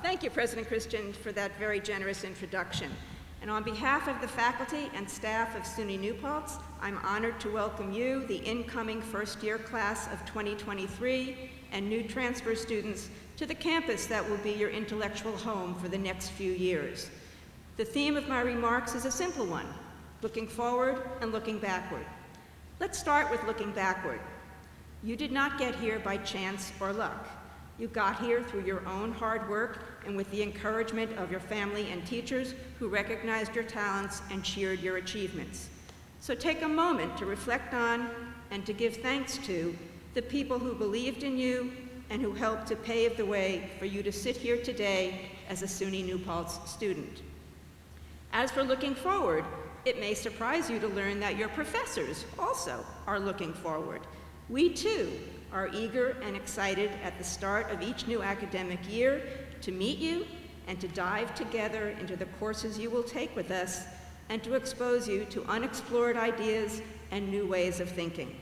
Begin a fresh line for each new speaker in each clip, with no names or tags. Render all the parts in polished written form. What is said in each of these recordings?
Thank you, President Christian, for that very generous introduction. And on behalf of the faculty and staff of SUNY New Paltz, I'm honored to welcome you, the incoming first-year class of 2023, and new transfer students to the campus that will be your intellectual home for the next few years. The theme of my remarks is a simple one: looking forward and looking backward. Let's start with looking backward. You did not get here by chance or luck. You got here through your own hard work and with the encouragement of your family and teachers who recognized your talents and cheered your achievements. So take a moment to reflect on and to give thanks to the people who believed in you and who helped to pave the way for you to sit here today as a SUNY New Paltz student. As for looking forward, it may surprise you to learn that your professors also are looking forward. We too are eager and excited at the start of each new academic year to meet you and to dive together into the courses you will take with us and to expose you to unexplored ideas and new ways of thinking.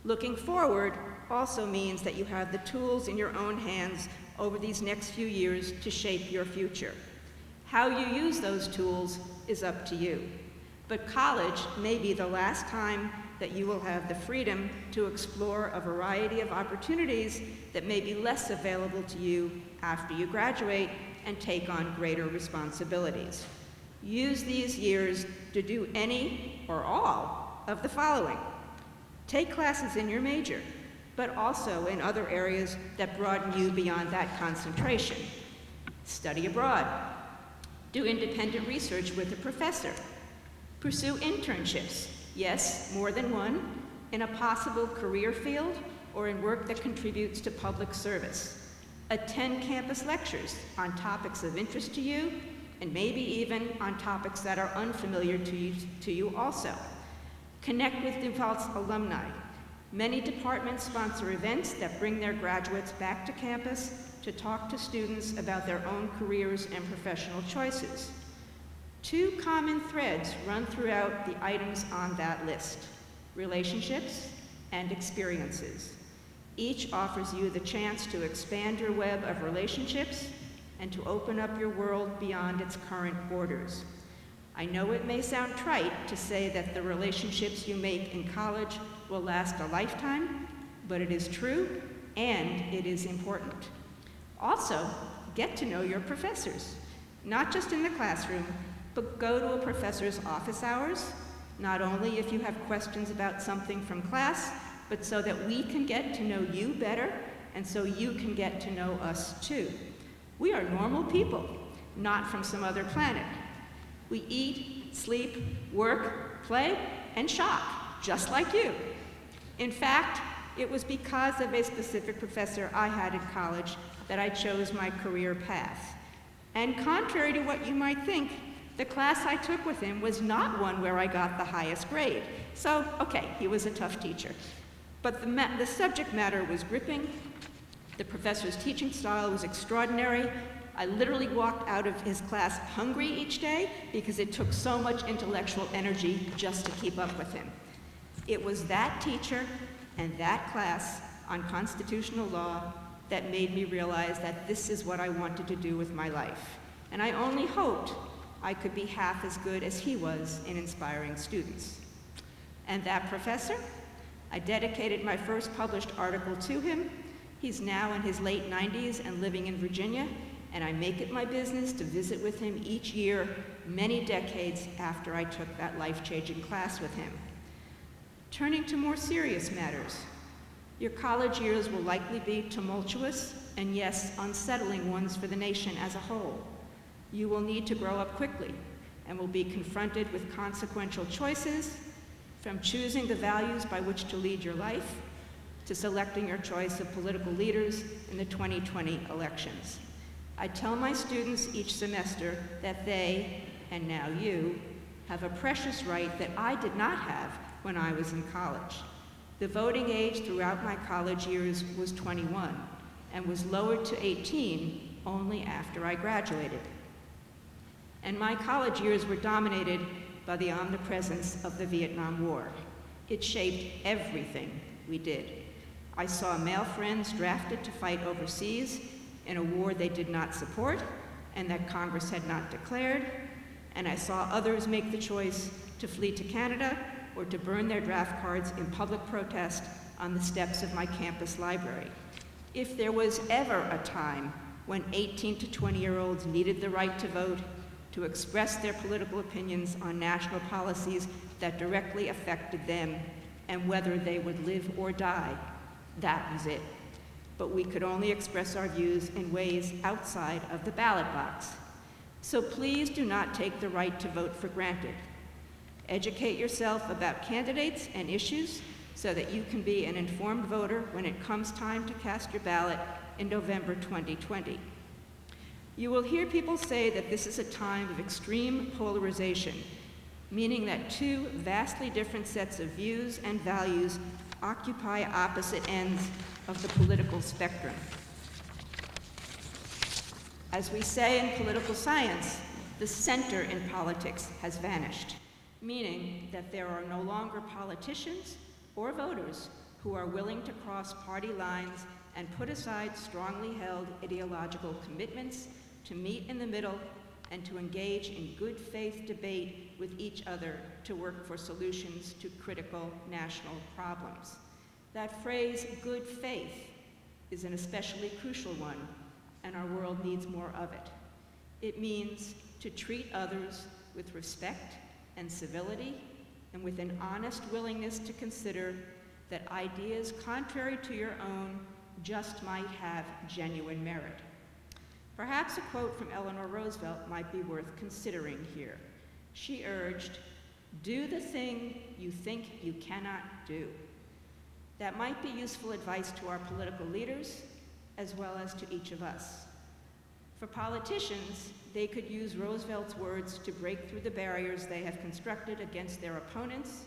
Looking forward also means that you have the tools in your own hands over these next few years to shape your future. How you use those tools is up to you. But college may be the last time that you will have the freedom to explore a variety of opportunities that may be less available to you after you graduate and take on greater responsibilities. Use these years to do any or all of the following. Take classes in your major, but also in other areas that broaden you beyond that concentration. Study abroad. Do independent research with a professor. Pursue internships, yes, more than one, in a possible career field or in work that contributes to public service. Attend campus lectures on topics of interest to you, and maybe even on topics that are unfamiliar to you also. Connect with New Paltz alumni. Many departments sponsor events that bring their graduates back to campus to talk to students about their own careers and professional choices. Two common threads run throughout the items on that list: relationships and experiences. Each offers you the chance to expand your web of relationships and to open up your world beyond its current borders. I know it may sound trite to say that the relationships you make in college will last a lifetime, but it is true and it is important. Also, get to know your professors, not just in the classroom, but go to a professor's office hours, not only if you have questions about something from class, but so that we can get to know you better and so you can get to know us too. We are normal people, not from some other planet. We eat, sleep, work, play, and shop, just like you. In fact, it was because of a specific professor I had in college that I chose my career path. And contrary to what you might think, the class I took with him was not one where I got the highest grade. So, okay, he was a tough teacher. But the subject matter was gripping. The professor's teaching style was extraordinary. I literally walked out of his class hungry each day because it took so much intellectual energy just to keep up with him. It was that teacher and that class on constitutional law that made me realize that this is what I wanted to do with my life. And I only hoped I could be half as good as he was in inspiring students. And that professor? I dedicated my first published article to him. He's now in his late 90s and living in Virginia, and I make it my business to visit with him each year, many decades after I took that life-changing class with him. Turning to more serious matters, your college years will likely be tumultuous and, yes, unsettling ones for the nation as a whole. You will need to grow up quickly and will be confronted with consequential choices, from choosing the values by which to lead your life to selecting your choice of political leaders in the 2020 elections. I tell my students each semester that they, and now you, have a precious right that I did not have when I was in college. The voting age throughout my college years was 21 and was lowered to 18 only after I graduated. And my college years were dominated by the omnipresence of the Vietnam War. It shaped everything we did. I saw male friends drafted to fight overseas in a war they did not support and that Congress had not declared, and I saw others make the choice to flee to Canada or to burn their draft cards in public protest on the steps of my campus library. If there was ever a time when 18 to 20-year-olds needed the right to vote, to express their political opinions on national policies that directly affected them and whether they would live or die, that was it. But we could only express our views in ways outside of the ballot box. So please do not take the right to vote for granted. Educate yourself about candidates and issues so that you can be an informed voter when it comes time to cast your ballot in November 2020. You will hear people say that this is a time of extreme polarization, meaning that two vastly different sets of views and values occupy opposite ends of the political spectrum. As we say in political science, the center in politics has vanished, meaning that there are no longer politicians or voters who are willing to cross party lines and put aside strongly held ideological commitments to meet in the middle and to engage in good faith debate with each other to work for solutions to critical national problems. That phrase, good faith, is an especially crucial one, and our world needs more of it. It means to treat others with respect and civility and with an honest willingness to consider that ideas contrary to your own just might have genuine merit. Perhaps a quote from Eleanor Roosevelt might be worth considering here. She urged, "Do the thing you think you cannot do." That might be useful advice to our political leaders, as well as to each of us. For politicians, they could use Roosevelt's words to break through the barriers they have constructed against their opponents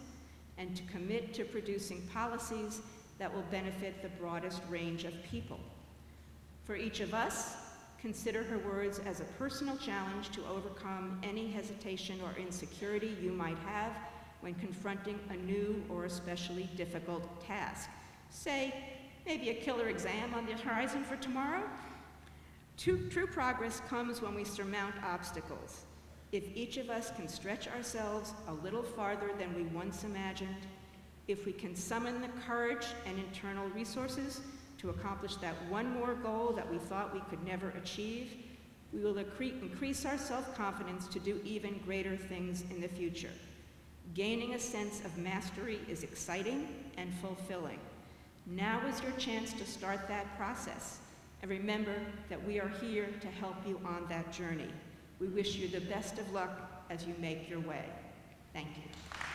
and to commit to producing policies that will benefit the broadest range of people. For each of us, consider her words as a personal challenge to overcome any hesitation or insecurity you might have when confronting a new or especially difficult task. Say, maybe a killer exam on the horizon for tomorrow? True progress comes when we surmount obstacles. If each of us can stretch ourselves a little farther than we once imagined, if we can summon the courage and internal resources to accomplish that one more goal that we thought we could never achieve, we will increase our self-confidence to do even greater things in the future. Gaining a sense of mastery is exciting and fulfilling. Now is your chance to start that process. And remember that we are here to help you on that journey. We wish you the best of luck as you make your way. Thank you.